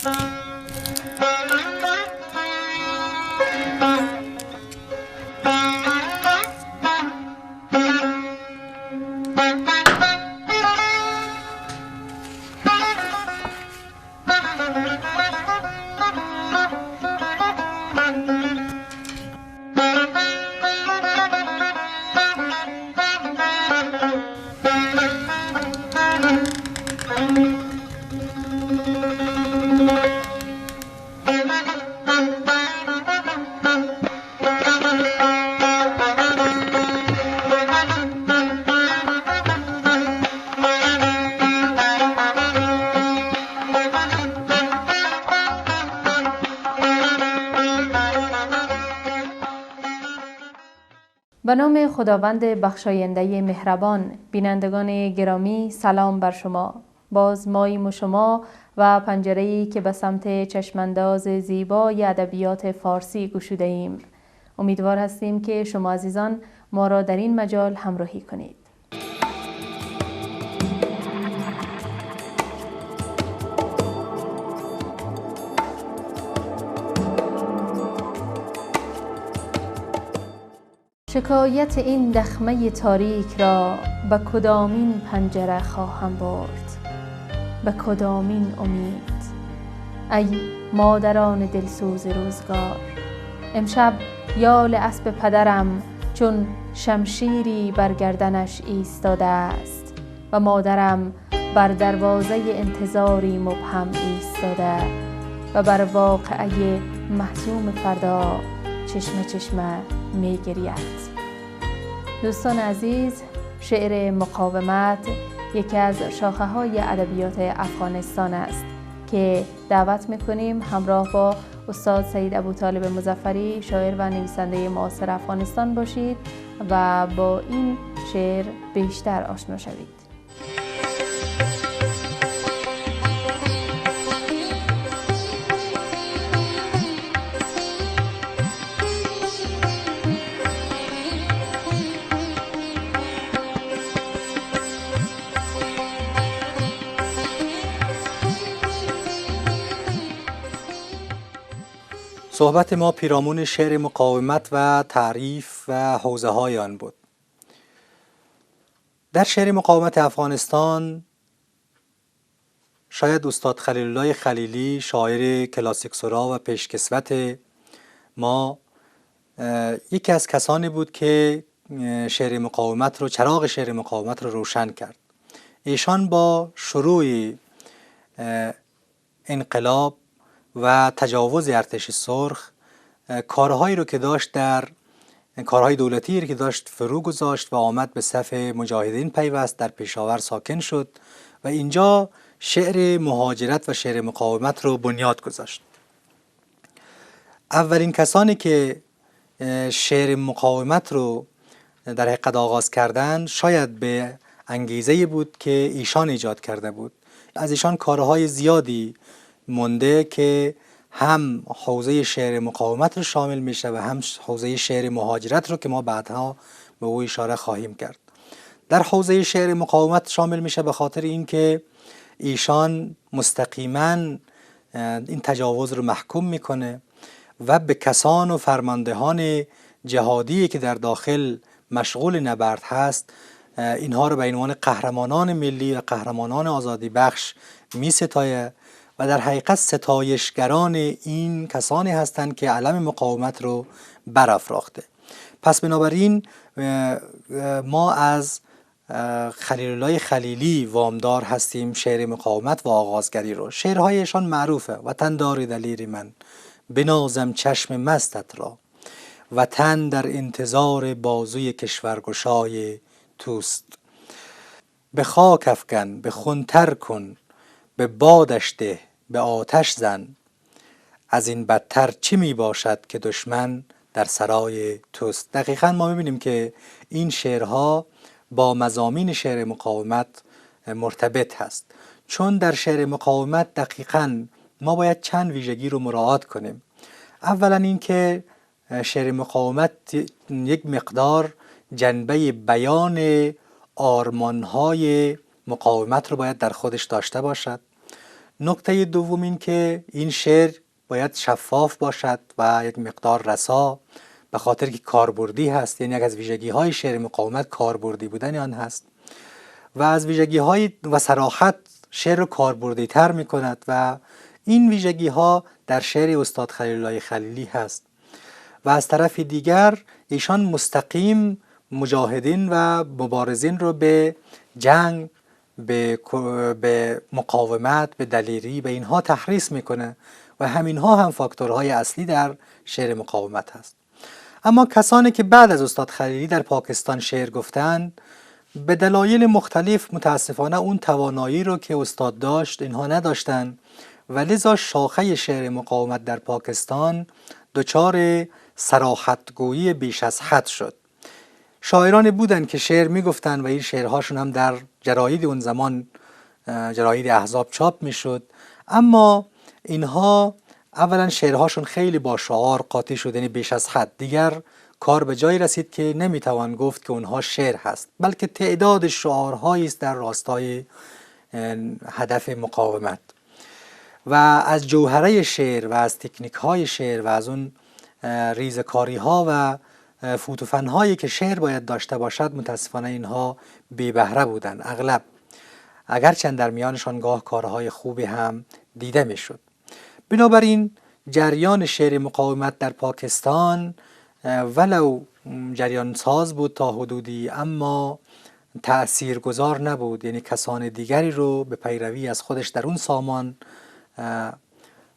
به نام خداوند بخشاینده مهربان. بینندگان گرامی، سلام بر شما. باز ماییم و شما و پنجره‌ای که به سمت چشمانداز زیبای ادبیات فارسی گشوده ایم. امیدوار هستیم که شما عزیزان ما را در این مجال همراهی کنید. شکایت این دخمه تاریک را به کدامین پنجره خواهم برد، به کدامین امید؟ ای مادران دلسوز روزگار، امشب یال اسب پدرم چون شمشیری بر گردنش ایستاده است و مادرم بر دروازه انتظاری مبهم ایستاده و بر واقعه محزوم فردا چشمه چشمه می گرید. دوستان عزیز، شعر مقاومت یکی از شاخه های ادبیات افغانستان است که دعوت میکنیم همراه با استاد سید ابوطالب مظفری، شاعر و نویسنده معاصر افغانستان باشید و با این شعر بیشتر آشنا شوید. صحبت ما پیرامون شعر مقاومت و تعریف و حوزه های آن بود. در شعر مقاومت افغانستان شاید استاد خلیل الله خلیلی، شاعر کلاسیک سرا و پیشکسوت ما، یکی از کسانی بود که شعر مقاومت رو، چراغ شعر مقاومت رو روشن کرد. ایشان با شروع انقلاب و تجاوز ارتش سرخ کارهایی رو که داشت، در کارهای دولتی رو که داشت فرو گذاشت و آمد به صف مجاهدین پیوست، در پشاور ساکن شد و اینجا شعر مهاجرت و شعر مقاومت رو بنیاد گذاشت. اولین کسانی که شعر مقاومت رو در حقیقت آغاز کردند شاید به انگیزه بود که ایشان ایجاد کرده بود. از ایشان کارهای زیادی مونده که هم حوزه شعر مقاومت رو شامل میشه و هم حوزه شعر مهاجرت رو که ما بعدها به او اشاره خواهیم کرد. در حوزه شعر مقاومت شامل میشه به خاطر اینکه ایشان مستقیما این تجاوز رو محکوم میکنه و به کسان و فرماندهان جهادی که در داخل مشغول نبرد هست، اینها رو به عنوان قهرمانان ملی و قهرمانان آزادی بخش می ستایه و در حقیقت ستایشگران این کسانی هستند که علم مقاومت رو برافراخته. پس بنابراین ما از خلیل الله خلیلی وامدار هستیم شعر مقاومت و آغازگری رو. شعرهایشان معروفه: وطن داری دلیر من، بنازم چشم مستت را، وطن در انتظار بازوی کشورگشای توست، به خاک افکن، به خون تر کن، به بادش ده، به آتش زن، از این بدتر چی می باشد که دشمن در سرای توست. دقیقا ما میبینیم که این شعرها با مضامین شعر مقاومت مرتبط هست، چون در شعر مقاومت دقیقا ما باید چند ویژگی رو مراعات کنیم. اولا این که شعر مقاومت یک مقدار جنبه بیان آرمانهای مقاومت رو باید در خودش داشته باشد. نکته دوم این که این شعر باید شفاف باشد و یک مقدار رسا، به خاطر که کاربردی هست. یعنی یک از ویژگی های شعر مقاومت کاربردی بودن آن هست و از ویژگی های و صراحت شعر رو کاربردی تر می کند و این ویژگی ها در شعر استاد خلیل الله خلیلی هست. و از طرف دیگر ایشان مستقیم مجاهدین و مبارزین رو به جنگ، به مقاومت، به دلیری، به اینها تحریض میکنه و همینها هم فاکتورهای اصلی در شعر مقاومت هست. اما کسانی که بعد از استاد خلیلی در پاکستان شعر گفتند، به دلایل مختلف متاسفانه اون توانایی رو که استاد داشت اینها نداشتند و لذا شاخه شعر مقاومت در پاکستان دچار صراحتگویی بیش از حد شد. شاعرانی بودند که شعر میگفتن و این شعرهاشون هم در جراید اون زمان، جراید احزاب چاپ میشد، اما اینها اولا شعرهاشون خیلی با شعار قاطی شد، یعنی بیش از حد. دیگر کار به جایی رسید که نمیتوان گفت که اونها شعر هست، بلکه تعداد شعارهایی است در راستای هدف مقاومت. و از جوهره شعر و از تکنیک های شعر و از اون ریزکاری ها و فوتوفن هایی که شعر باید داشته باشد متاسفانه اینها بی بهره بودند اغلب، اگرچند در میانشان گاه کارهای خوبی هم دیده میشد. بنابراین جریان شعر مقاومت در پاکستان ولو جریان ساز بود تا حدودی، اما تأثیرگذار نبود. یعنی کسان دیگری رو به پیروی از خودش در اون سامان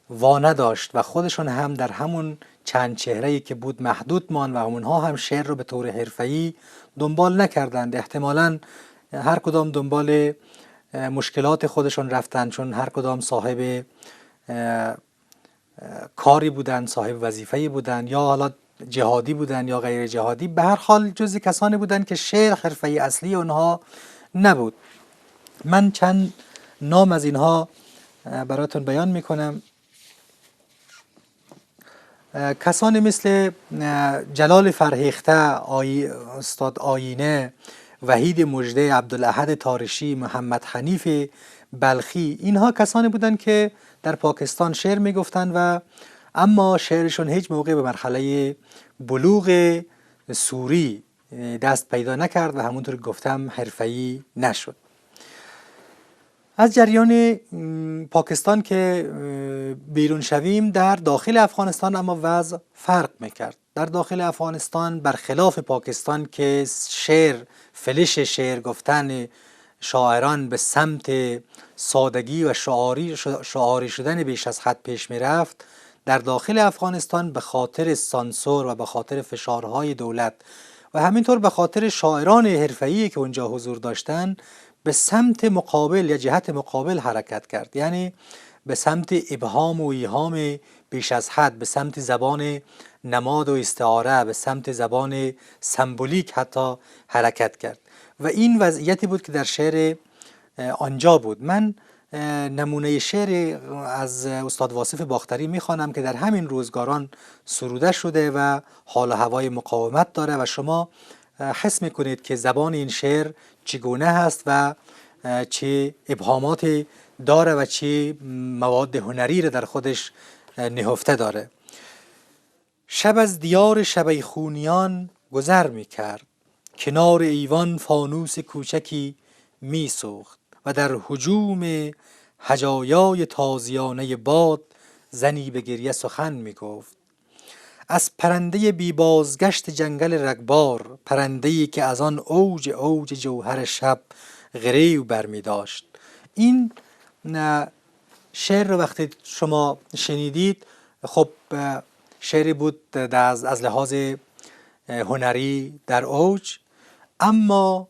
وانه داشت و خودشون هم در همون چند چهره‌ای که بود محدود مان و اونها هم شعر رو به طور حرفه‌ای دنبال نکردند. احتمالاً هر کدام دنبال مشکلات خودشون رفتن، چون هر کدام صاحب کاری بودن، صاحب وظیفه‌ای بودن، یا حالا جهادی بودن یا غیر جهادی. به هر حال جزء کسانی بودن که شعر حرفه‌ای اصلی اونها نبود. من چند نام از اینها براتون بیان میکنم. کسانی مثل جلال فرهیخته، استاد آینه، وحید مژده، عبدالاحد تارشی، محمد حنیف بلخی، اینها کسانی بودند که در پاکستان شعر میگفتند و اما شعرشون هیچ موقع به مرحله بلوغ سوری دست پیدا نکرد و همونطور که گفتم حرفه‌ای نشد. از جریان پاکستان که بیرون شویم، در داخل افغانستان اما وضع فرق میکرد. در داخل افغانستان برخلاف پاکستان که شعر، فلش شعر گفتن شاعران به سمت سادگی و شعاری شدن بیش از حد پیش میرفت، در داخل افغانستان به خاطر سانسور و به خاطر فشارهای دولت و همینطور به خاطر شاعران حرفه‌ای که اونجا حضور داشتند به سمت مقابل یا جهت مقابل حرکت کرد. یعنی به سمت ابهام و ایهام بیش از حد، به سمت زبان نماد و استعاره، به سمت زبان سمبولیک حتی حرکت کرد و این وضعیتی بود که در شعر آنجا بود. من نمونه شعر از استاد واصف باختری میخوانم که در همین روزگاران سروده شده و حال و هوای مقاومت داره و شما حس میکنید که زبان این شعر چگونه هست و چه ابهامات داره و چه مواد هنری را در خودش نهفته داره. شب از دیار شبیخونیان گذر میکرد، کنار ایوان فانوس کوچکی میسوخت و در هجوم هجایای تازیانه باد زنی به گریه سخن میگفت. از پرنده بی بازگشت جنگل رگبار، پرنده‌ای که از آن اوج جوهر شب غریو برمی داشت. این شعر رو وقتی شما شنیدید، خب شعری بود از لحاظ هنری در اوج، اما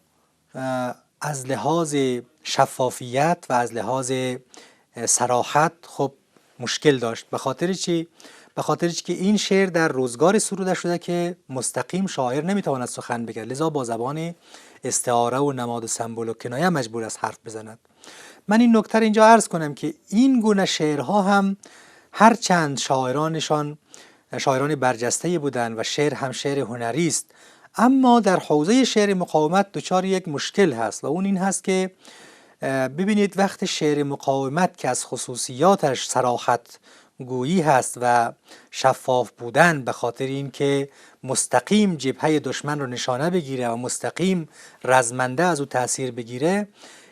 از لحاظ شفافیت و از لحاظ صراحت خب مشکل داشت. به خاطر چی؟ به خاطر که این شعر در روزگار سروده شده که مستقیم شاعر نمیتواند سخن بگه، لذا با زبان استعاره و نماد و سمبول و کنایه مجبور است حرف بزند. من این نکته اینجا عرض کنم که این گونه شعرها هم هر چند شاعرانشان شاعران برجسته بودند و شعر هم شعر هنری است، اما در حوزه شعر مقاومت دچار یک مشکل هست و اون این هست که ببینید وقتی شعر مقاومت که از خصوصیاتش صراحت گویی هست و شفاف بودن، به خاطر اینکه مستقیم جبهه دشمن رو نشانه بگیره و مستقیم رزمنده از او تأثیر بگیره،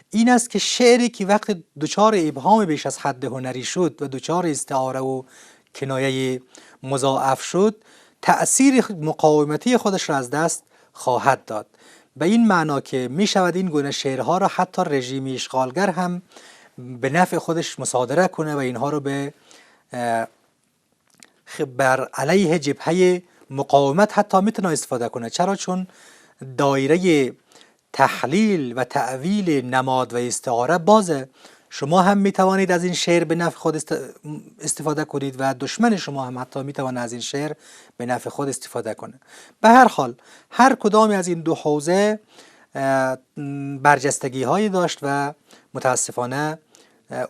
این است که شعری که وقت دچار ابهام بیش از حد هنری شد و دچار استعاره و کنایه مضاعف شد، تأثیر مقاومتی خودش را از دست خواهد داد. به این معنا که می شود این گونه شعرها را حتی رژیم اشغالگر هم به نفع خودش مصادره کنه و اینها رو بر علیه جبهه مقاومت حتی میتونه استفاده کنه. چرا؟ چون دایره تحلیل و تعویل نماد و استعاره بازه. شما هم میتوانید از این شعر به نفع خود استفاده کنید و دشمن شما هم حتی میتواند از این شعر به نفع خود استفاده کنه. به هر حال هر کدامی از این دو حوزه برجستگی هایی داشت و متاسفانه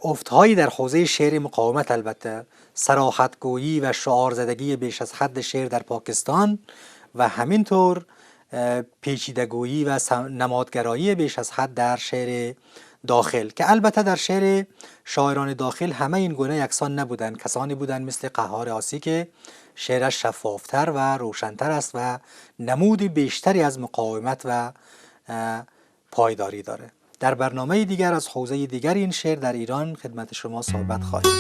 افتهایی در حوزه شعر مقاومت، البته صراحت گویی و شعار زدگی بیش از حد شعر در پاکستان و همینطور پیچیدگویی و نمادگرایی بیش از حد در شعر داخل، که البته در شعر شاعران داخل همه این گونه یکسان نبودند. کسانی بودند مثل قهار آسی که شعرش شفافتر و روشنتر است و نمودی بیشتری از مقاومت و پایداری داره. در برنامه دیگر از حوزه دیگر این شعر در ایران خدمت شما صحبت خواهیم.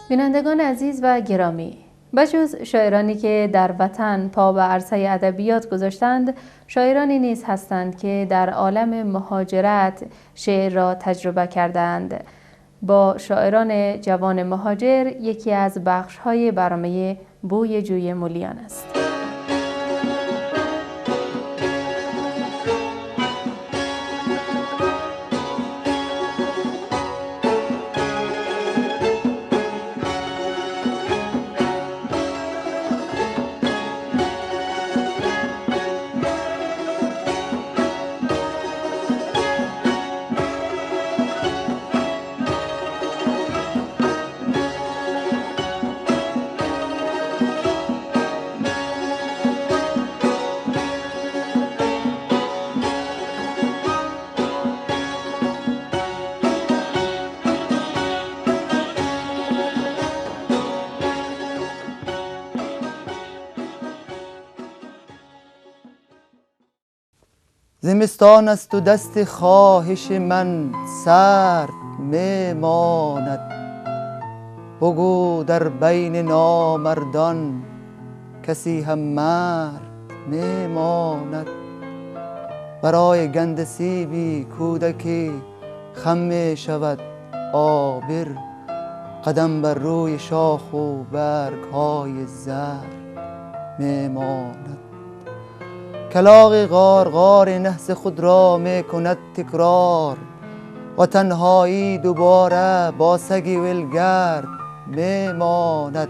بینندگان عزیز و گرامی، بجز شاعرانی که در وطن پا به عرصه ادبیات گذاشتند، شاعرانی نیز هستند که در عالم مهاجرت شعر را تجربه کردند. با شاعران جوان مهاجر یکی از بخش‌های برنامه بوی جوی مولیان است. زمستان است و دست خواهش من سرد میماند، بگو در بین نامردان کسی هم مرد میماند. برای گند سیبی کودکی خم می شود آبر، قدم بر روی شاخ و برگ های زر میماند. کلاغ غارغار نحس خود را می کند تکرار، و تنهایی دوباره با سگی ولگرد میماند.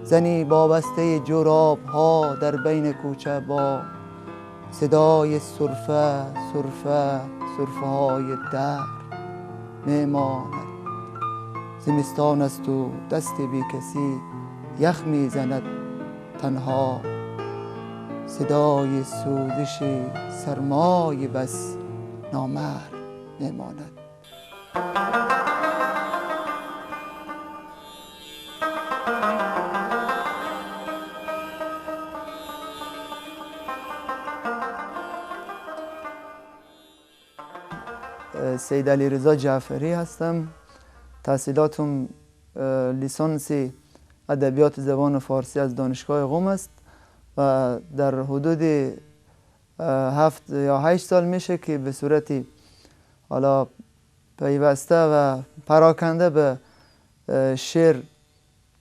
زنی وابسته جراب ها در بین کوچه با صدای سرفه سرفه سرفه های در میماند. زمستان است و دست بی کسی یخ میزند تنها، صدای سوزش سرمای بس نامرد میماند. سید علیرضا جعفری هستم. تحصیلاتم لیسانس ادبیات زبان فارسی از دانشگاه قم است و در حدود 7 یا 8 سال میشه که به صورتی حالا پیوسته و پراکنده به شعر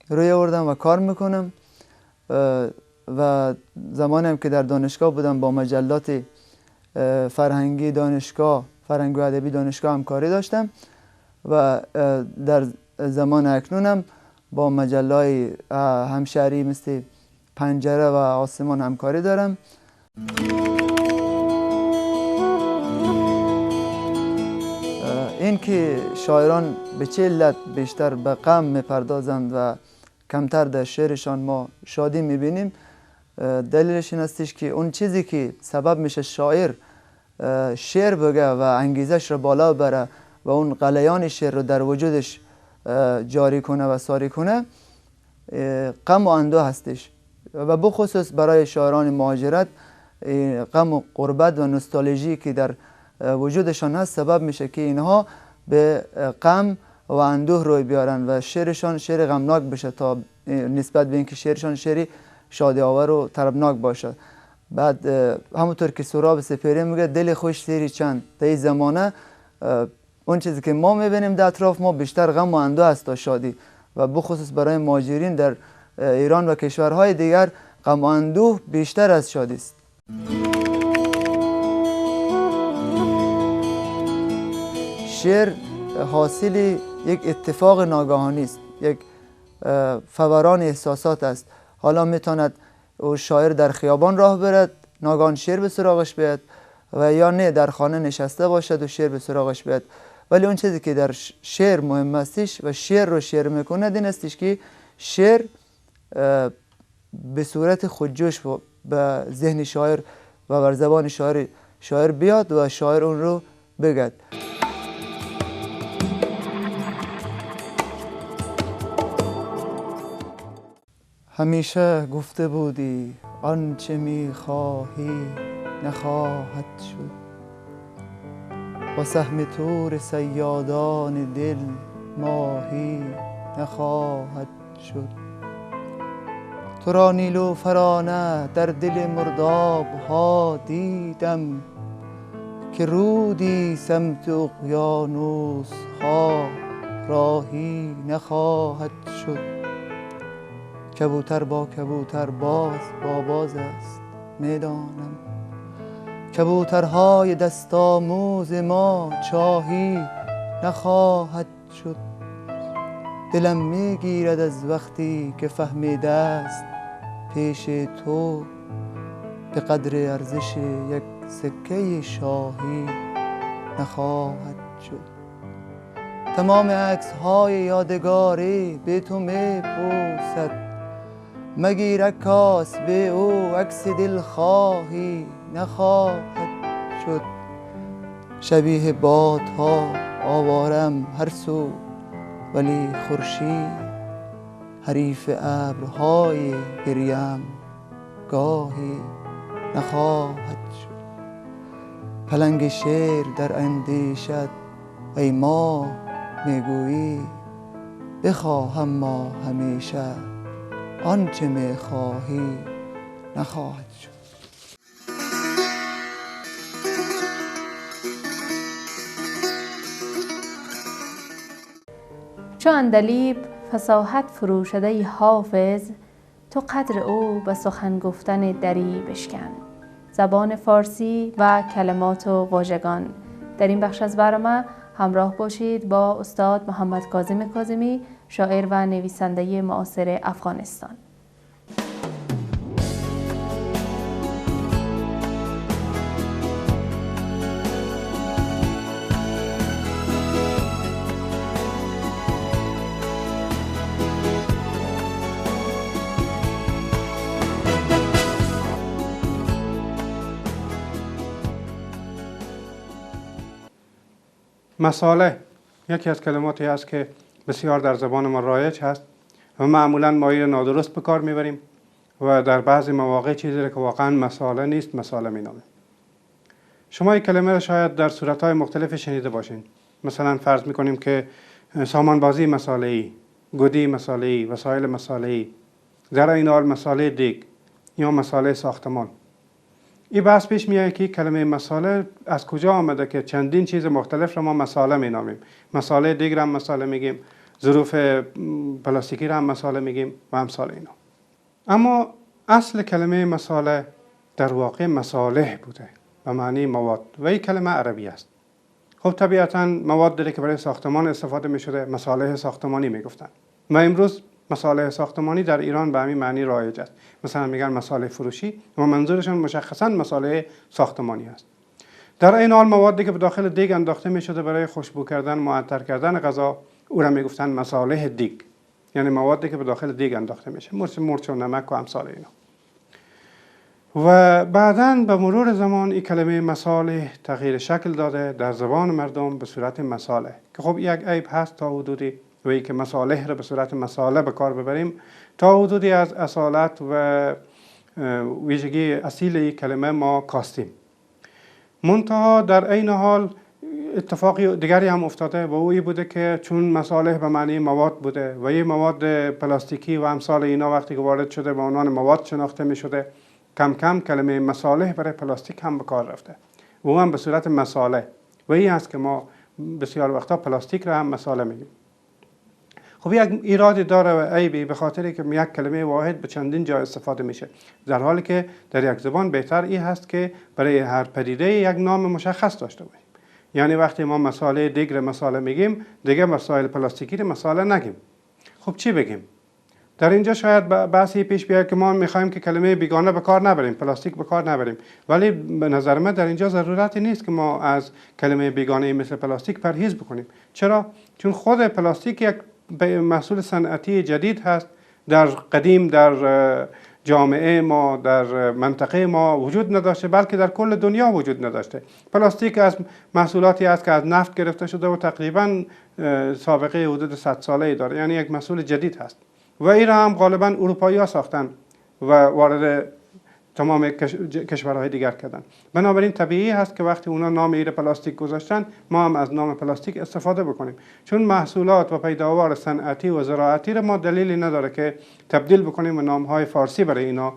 روی آوردم و کار میکنم. و زمانی هم که در دانشگاه بودم با مجلات فرهنگی دانشگاه، فرهنگی و ادبی دانشگاه همکاری داشتم و در زمان اکنونم با مجلای همشهری مثل پنجره و آسمان همکاری دارم. این که شاعران به چه علت بیشتر به غم میپردازند و کمتر در شعرشان ما شادی میبینیم، دلیلش این استش که اون چیزی که سبب میشه شاعر شعر بگه و انگیزش رو بالا بره و اون غلیان شعر رو در وجودش جاری کنه و ساری کنه، غم و اندوه هستش. و بخصوص برای شاعران مهاجرت غم و غربت و نوستالژی که در وجودشان هست سبب میشه که اینها به غم و اندوه روی بیارن و شعرشان شعر غمناک بشه تا نسبت به اینکه شعرشان شعری شادی آور و طربناک باشه. بعد همونطور که سهراب سپهری میگه دل خوش سیری چند، در این زمانه اون چیزی که ما میبینیم در اطراف ما بیشتر غم و اندوه است تا شادی، و بخصوص برای مهاجرین در ایران و کشورهای دیگر غم و اندوه بیشتر از شادی است. شعر حاصل یک اتفاق ناگهانی است، یک فوران احساسات است. حالا میتواند او شاعر در خیابان راه برد ناگهان شعر به سراغش بیاد، و یا نه در خانه نشسته باشد و شعر به سراغش بیاد. ولی اون چیزی که در شعر مهم استش و شعر رو شعر میکنه این استش که شعر به صورت خودجوش به ذهن شاعر و بر زبان شاعر بیاد و شاعر اون رو بگد. همیشه گفته بودی آنچه میخواهی نخواهد شد، با سهم تور صیادان دل ماهی نخواهد شد. تو را نیلوفرانه در دل مرداب ها دیدم، که رودی سمت اقیانوس ها راهی نخواهد شد. کبوتر با کبوتر باز با باز است میدانم، کبوترهای دست آموز ما چاهی نخواهد شد. دلم میگیرد از وقتی که فهمیده است پیش تو به قدر ارزش یک سکه شاهی نخواهد شد. تمام عکس های یادگاری به تو میپوسد، مگیر عکاس به او عکس دلخواهی نخواهد شد. شبیه بادها آوارم هر سو، ولی خورشید حریف ابرهای گریم گاهی نخواهد شد. پلنگ شعر در اندیشت ای ما میگویی بخواهم ما همیشه، آنچه میخواهی نخواهد شد. چو عندلیب فصاحت فروشده حافظ، تو قدر او به سخن گفتن دری بشکن. زبان فارسی و کلمات و واژگان. در این بخش از برنامه همراه باشید با استاد محمد کاظم کاظمی، شاعر و نویسنده معاصر افغانستان. مساله یکی از کلماتی است که بسیار در زبان ما رایج هست و معمولا ما این نادرست به کار میبریم و در بعضی مواقع چیزی که واقعا مساله نیست مساله مینامیم. شما این کلمه را شاید در صورتهای مختلف شنیده باشین. مثلا فرض میکنیم که سامانبازی مساله‌ای، گودی مساله‌ای، وسایل مساله‌ای، در این حال مساله دیگ یا مساله ساختمان. این بحث پیش میاد که کلمه مساله از کجا آمده که چندین چیز مختلف را ما مساله مینامیم. مساله دیگ را هم مساله میگیم، ظروف پلاستیکی را هم مساله میگیم و امثال اینا. اما اصل کلمه مساله در واقع مصالح بوده به معنی مواد و این کلمه عربی است. خب طبیعتا مواد داره که برای ساختمان استفاده میشده مصالح ساختمانی میگفتن و امروز مصالح ساختمانی در ایران به همین معنی رایج است. مثلا میگن مصالح فروشی و منظورشون مشخصا مصالح ساختمانی است. در این حال موادی که به داخل دیگ انداخته میشده برای خوشبو کردن، معطر کردن غذا او را میگفتن مصالح دیگ. یعنی موادی که به داخل دیگ انداخته میشه، مثل مرچ و نمک و امثال اینا. و بعداً به مرور زمان این کلمه مصالح تغییر شکل داده در زبان مردم به صورت مصالح، که خب یک عیب هست تا حدودی، و ای که مصالح رو به صورت مصالح به کار ببریم تا حدودی از اصالت و ویژگی اصیل این کلمه ما کاستیم. منتها در عین حال اتفاقی دیگری هم افتاده و او بوده که چون مصالح به معنی مواد بوده و این مواد پلاستیکی و امثال اینا وقتی که وارد شده به عنوان مواد شناخته می شده، کم کم کلمه مصالح برای پلاستیک هم به کار رفته و او هم به صورت مصالح، و این است که ما بسیار وقتا پلاستیک را هم مصالح میگیم. خب یک ایرادی داره و عیبی، به خاطری که یک کلمه واحد به چندین جا استفاده میشه، در حالی که در یک زبان بهتر این هست که برای هر پدیده یک نام مشخص داشته باشیم. یعنی وقتی ما مساله دیگر مساله میگیم، دیگه مسائل پلاستیکی رو مساله نگیم. خب چی بگیم؟ در اینجا شاید بحثی پیش بیاد که ما میخوایم که کلمه بیگانه به کار نبریم، پلاستیک به کار نبریم، ولی به نظر من در اینجا ضرورتی نیست که ما از کلمه بیگانه مثل پلاستیک پرهیز بکنیم. چرا؟ چون خود پلاستیک یک محصول صنعتی جدید هست، در قدیم در جامعه ما، در منطقه ما وجود نداشته، بلکه در کل دنیا وجود نداشته. پلاستیک از محصولاتی است که از نفت گرفته شده و تقریبا سابقه حدود 100 ساله‌ای داره، یعنی یک محصول جدید هست و این را هم غالبا اروپایی‌ها ساختن و وارد تمام کشورهای دیگر کردن. بنابراین طبیعی هست که وقتی اونا نام این پلاستیک گذاشتن، ما هم از نام پلاستیک استفاده بکنیم، چون محصولات و پیداوار صنعتی و زراعتی را ما دلیلی نداره که تبدیل بکنیم و نام‌های فارسی برای اینا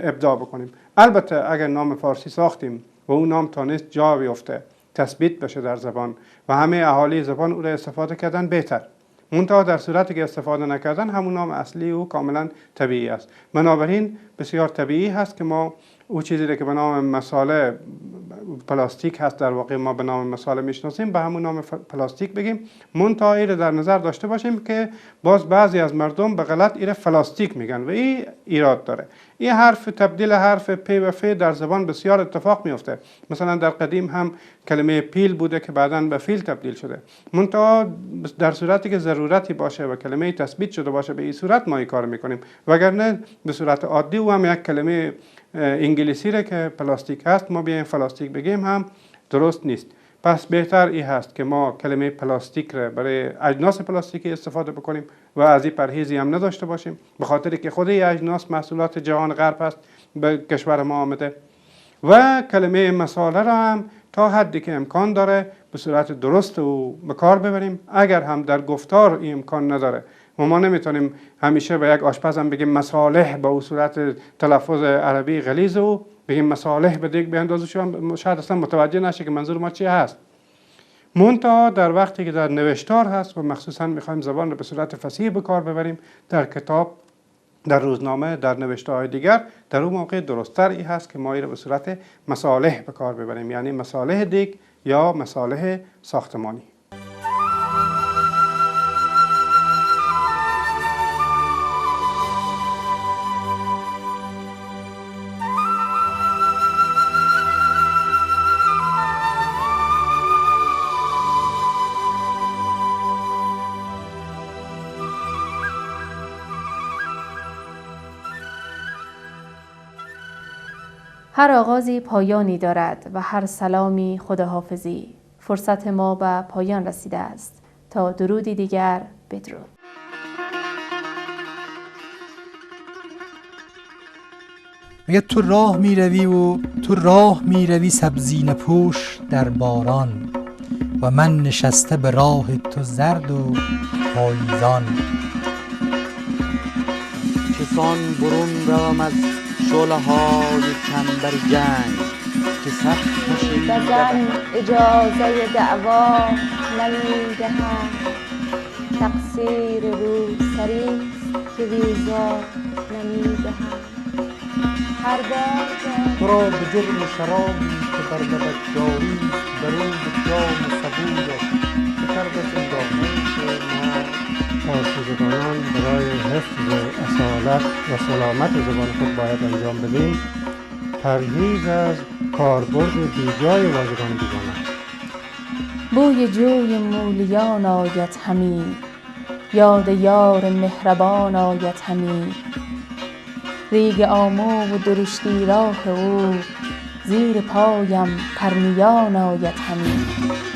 ابداع بکنیم. البته اگر نام فارسی ساختیم و اون نام تانست جا بیفته، تثبیت بشه در زبان و همه اهالی زبان او را استفاده کردن، بهتر. منتها در صورتی که استفاده نکردن، همون نام اصلی او کاملا طبیعی است. بنابراین بسیار طبیعی هست که ما او چیزی که به نام مصالح پلاستیک هست در واقع ما به نام مصالح میشناسیم به همون نام پلاستیک بگیم. منتها این در نظر داشته باشیم که باز بعضی از مردم به غلط این فلاستیک میگن و این ایراد داره. این حرف تبدیل حرف پ و ف در زبان بسیار اتفاق میفته. مثلا در قدیم هم کلمه پیل بوده که بعداً به فیل تبدیل شده. منتها در صورتی که ضرورتی باشه و کلمه تثبیت شده باشه به این صورت ما این کار میکنیم، وگرنه به صورت عادی و هم یک کلمه انگلیسی را که پلاستیک هست ما بیایم فلاستیک بگیم هم درست نیست. پس بهتر این هست که ما کلمه پلاستیک را برای اجناس پلاستیکی استفاده بکنیم و از این پرهیزی هم نداشته باشیم، به خاطری که خود این اجناس محصولات جهان غرب است به کشور ما آمده. و کلمه مصالح را هم تا حدی که امکان داره به صورت درست و به کار ببریم. اگر هم در گفتار این امکان نداره و ما نمیتونیم همیشه به یک آشپز هم بگیم مصالح با او صورت تلفظ عربی غلیظ و بگیم مصالح به دیگ بیاندازیم، شاید اصلا متوجه نشه که منظور ما چی هست. منتها در وقتی که در نوشتار هست و مخصوصا میخوایم زبان رو به صورت فصیح به کار ببریم، در کتاب، در روزنامه، در نوشته‌های دیگر، در اون موقع درست‌تر این هست که ما این رو به صورت مصالح به کار ببریم، یعنی مصالح دیگ یا مصالح ساختمانی. هر آغازی پایانی دارد و هر سلامی خداحافظی. فرصت ما به پایان رسیده است. تا درودی دیگر، بدرود. میگه تو راه میروی سبزینه پوش در باران و من نشسته به راه تو زرد و پاییزان. چسان برون روم از شعله های چنبر جنگ که سخت کشید بزن اجازه دعوا نمیدهم، تقصیر روسریست که ویزا نمیدهم. هر بار تو را به جرم شرابی که بر لبت جاری برون به جام صبورش که کرده زندانه ما آشوزگانان برای حفظ اصالت و سلامت زبان خود باید انجام بدیم. پرهیز از کاربرد بیجای واژگان بیگانه. بوی جوی مولیان آید همی، یاد یار مهربان آید همی. ریگ آمو و درشتی راه او، زیر پایم پرنیان آید همی.